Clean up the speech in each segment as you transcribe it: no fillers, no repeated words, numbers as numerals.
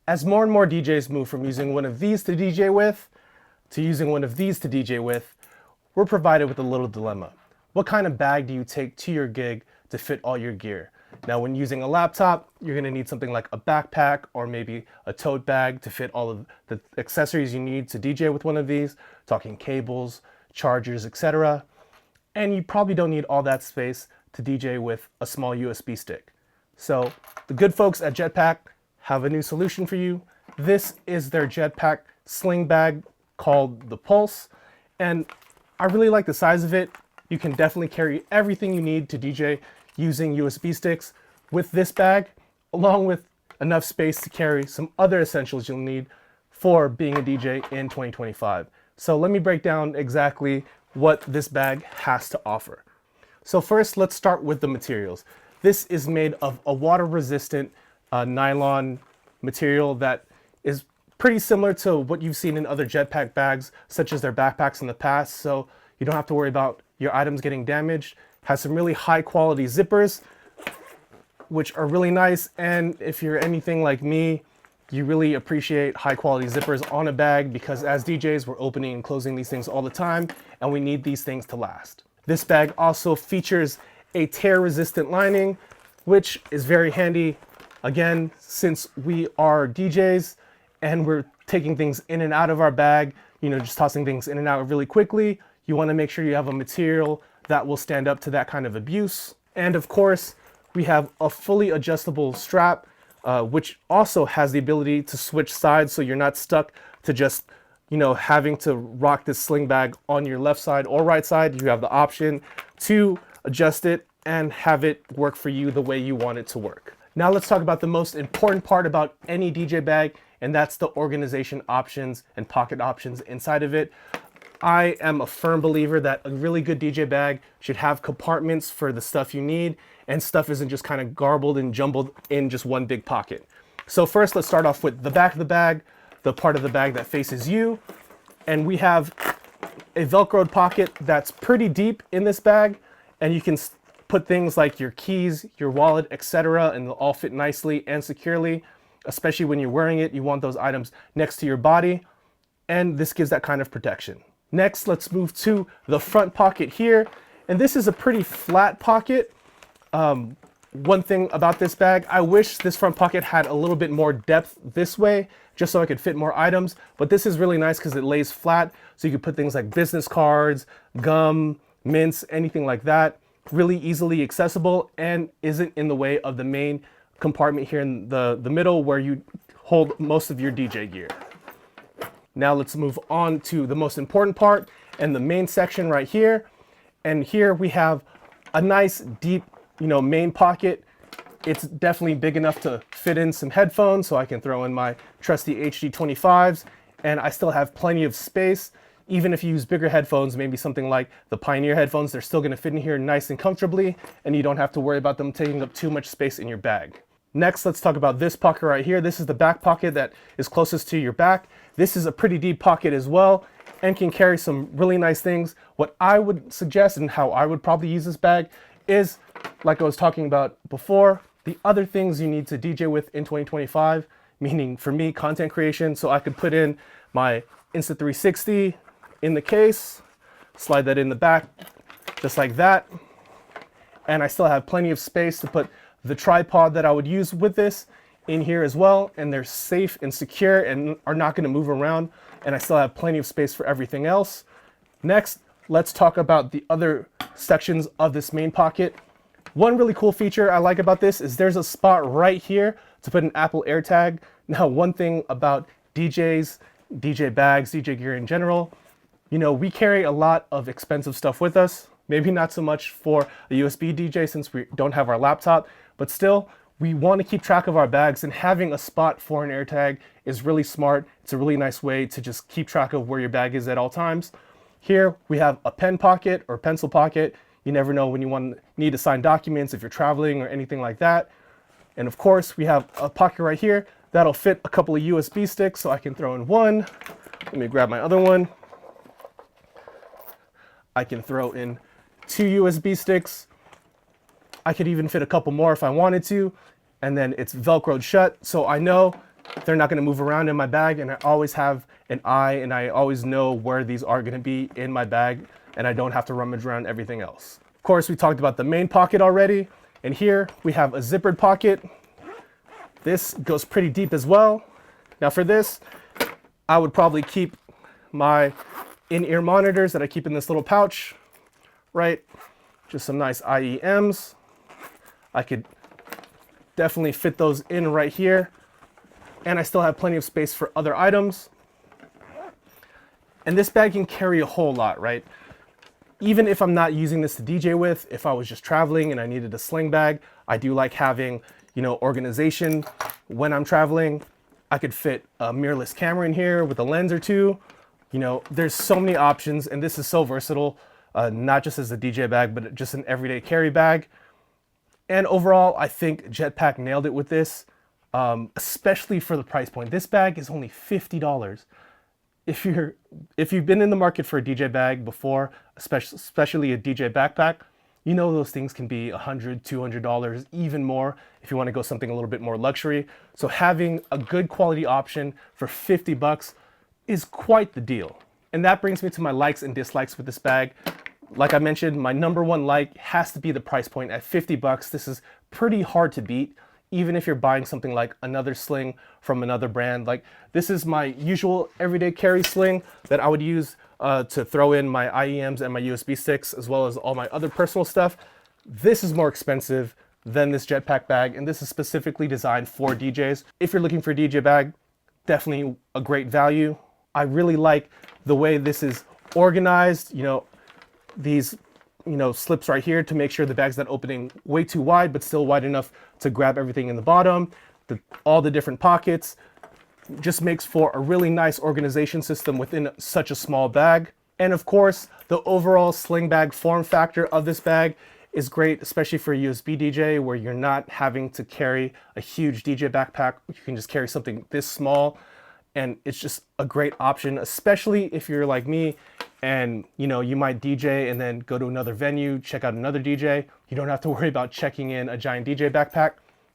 As more and more DJs move from using one of these to DJ with to using one of these to DJ with, we're provided with a little dilemma. What kind of bag do you take to your gig to fit all your gear? Now, when using a laptop, you're gonna need something like a backpack or maybe a tote bag to fit all of the accessories you need to DJ with one of these, talking cables, chargers, etc. And you probably don't need all that space to DJ with a small USB stick. So the good folks at Jetpack have a new solution for you. This is their Jetpack sling bag called the Pulse. And I really like the size of it. You can definitely carry everything you need to DJ using USB sticks with this bag, along with enough space to carry some other essentials you'll need for being a DJ in 2025. So let me break down exactly what this bag has to offer. So first, let's start with the materials. This is made of a water-resistant nylon material that is pretty similar to what you've seen in other Jetpack bags, such as their backpacks in the past, so you don't have to worry about your items getting damaged. Has some really high-quality zippers, which are really nice, and if you're anything like me, you really appreciate high-quality zippers on a bag because as DJs, we're opening and closing these things all the time, and we need these things to last. This bag also features a tear-resistant lining, which is very handy. Again, since we are DJs and we're taking things in and out of our bag, just tossing things in and out really quickly, you want to make sure you have a material that will stand up to that kind of abuse. And of course, we have a fully adjustable strap, which also has the ability to switch sides so you're not stuck to just having to rock this sling bag on your left side or right side. You have the option to adjust it and have it work for you the way you want it to work. Now let's talk about the most important part about any DJ bag, and that's the organization options and pocket options inside of it. I am a firm believer that a really good DJ bag should have compartments for the stuff you need, and stuff isn't just kind of garbled and jumbled in just one big pocket. So first, let's start off with the back of the bag, the part of the bag that faces you. And we have a Velcroed pocket that's pretty deep in this bag, and you can put things like your keys, your wallet, etc., and they'll all fit nicely and securely. Especially when you're wearing it, you want those items next to your body, and this gives that kind of protection. Next, let's move to the front pocket here, and this is a pretty flat pocket. One thing about this bag, I wish this front pocket had a little bit more depth this way, just so I could fit more items, but this is really nice because it lays flat, so you can put things like business cards, gum, mints, anything like that. Really easily accessible and isn't in the way of the main compartment here in the middle where you hold most of your DJ gear. Now let's move on to the most important part and the main section right here. And here we have a nice deep, main pocket. It's definitely big enough to fit in some headphones, so I can throw in my trusty HD25s, and I still have plenty of space. Even if you use bigger headphones, maybe something like the Pioneer headphones, they're still gonna fit in here nice and comfortably, and you don't have to worry about them taking up too much space in your bag. Next, let's talk about this pocket right here. This is the back pocket that is closest to your back. This is a pretty deep pocket as well and can carry some really nice things. What I would suggest and how I would probably use this bag is, like I was talking about before, the other things you need to DJ with in 2025, meaning for me, content creation. So I could put in my Insta360 in the case, slide that in the back, just like that. And I still have plenty of space to put the tripod that I would use with this in here as well, and they're safe and secure and are not gonna move around, and I still have plenty of space for everything else. Next, let's talk about the other sections of this main pocket. One really cool feature I like about this is there's a spot right here to put an Apple AirTag. Now, one thing about DJs, DJ bags, DJ gear in general, we carry a lot of expensive stuff with us. Maybe not so much for a USB DJ since we don't have our laptop, but still, we want to keep track of our bags, and having a spot for an AirTag is really smart. It's a really nice way to just keep track of where your bag is at all times. Here, we have a pen pocket or pencil pocket. You never know when you need to sign documents if you're traveling or anything like that. And of course, we have a pocket right here that'll fit a couple of USB sticks, so I can throw in one. Let me grab my other one. I can throw in 2 USB sticks. I could even fit a couple more if I wanted to, and then it's Velcroed shut, so I know They're not going to move around in my bag, and I always have an eye and I always know where these are going to be in my bag, and I don't have to rummage around everything else. Of course, we talked about the main pocket already, and here we have a zippered pocket. This goes pretty deep as well. Now for this, I would probably keep my in-ear monitors that I keep in this little pouch, right? Just some nice IEMs. I could definitely fit those in right here. And I still have plenty of space for other items. And this bag can carry a whole lot, right? Even if I'm not using this to DJ with, if I was just traveling and I needed a sling bag, I do like having, you know, organization when I'm traveling. I could fit a mirrorless camera in here with a lens or two. You know, there's so many options, and this is so versatile, not just as a DJ bag, but just an everyday carry bag. And overall, I think Jetpack nailed it with this. Especially for the price point. This bag is only $50. If you've been in the market for a DJ bag before, especially a DJ backpack, you know those things can be $100, $200, even more if you want to go something a little bit more luxury. So having a good quality option for $50 is quite the deal. And that brings me to my likes and dislikes with this bag. Like I mentioned, my number one like has to be the price point at $50. This is pretty hard to beat. Even if you're buying something like another sling from another brand. Like this is my usual everyday carry sling that I would use to throw in my IEMs and my USB sticks, as well as all my other personal stuff. This is more expensive than this Jetpack bag, and this is specifically designed for DJs. If you're looking for a DJ bag, definitely a great value. I really like the way this is organized. You know, these slips right here to make sure the bag's not opening way too wide, but still wide enough to grab everything in the bottom. All the different pockets just makes for a really nice organization system within such a small bag. And of course, the overall sling bag form factor of this bag is great, especially for a USB DJ where you're not having to carry a huge DJ backpack. You can just carry something this small, and it's just a great option, especially if you're like me and you might DJ and then go to another venue, check out another DJ. You don't have to worry about checking in a giant DJ backpack.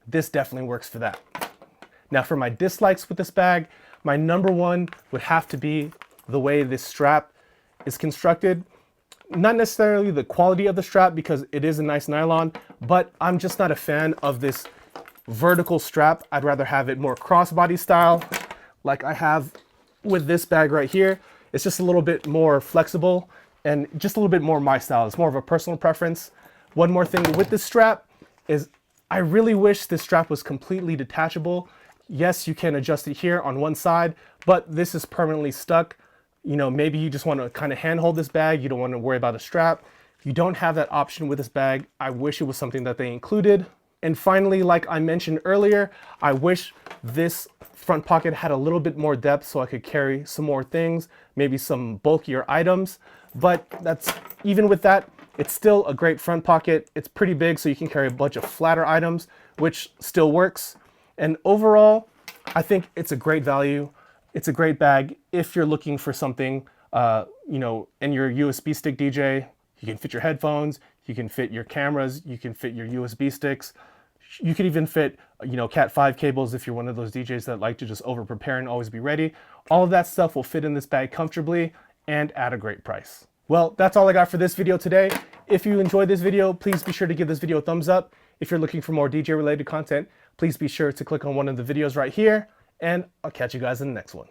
This definitely works for that. Now for my dislikes with this bag, my number one would have to be the way this strap is constructed. Not necessarily the quality of the strap, because it is a nice nylon, but I'm just not a fan of this vertical strap. I'd rather have it more crossbody style, like I have with this bag right here. It's just a little bit more flexible and just a little bit more my style. It's more of a personal preference. One more thing with this strap is I really wish this strap was completely detachable. Yes, you can adjust it here on one side, but this is permanently stuck. Maybe you just want to kind of handhold this bag. You don't want to worry about a strap. If you don't have that option with this bag, I wish it was something that they included. And finally, like I mentioned earlier, I wish this front pocket had a little bit more depth so I could carry some more things, maybe some bulkier items. But even with that, it's still a great front pocket. It's pretty big, so you can carry a bunch of flatter items, which still works. And overall, I think it's a great value. It's a great bag if you're looking for something, and you're a USB stick DJ. You can fit your headphones, you can fit your cameras, you can fit your USB sticks. You could even fit, Cat 5 cables if you're one of those DJs that like to just over prepare and always be ready. All of that stuff will fit in this bag comfortably and at a great price. Well, that's all I got for this video today. If you enjoyed this video, please be sure to give this video a thumbs up. If you're looking for more DJ related content, please be sure to click on one of the videos right here, and I'll catch you guys in the next one.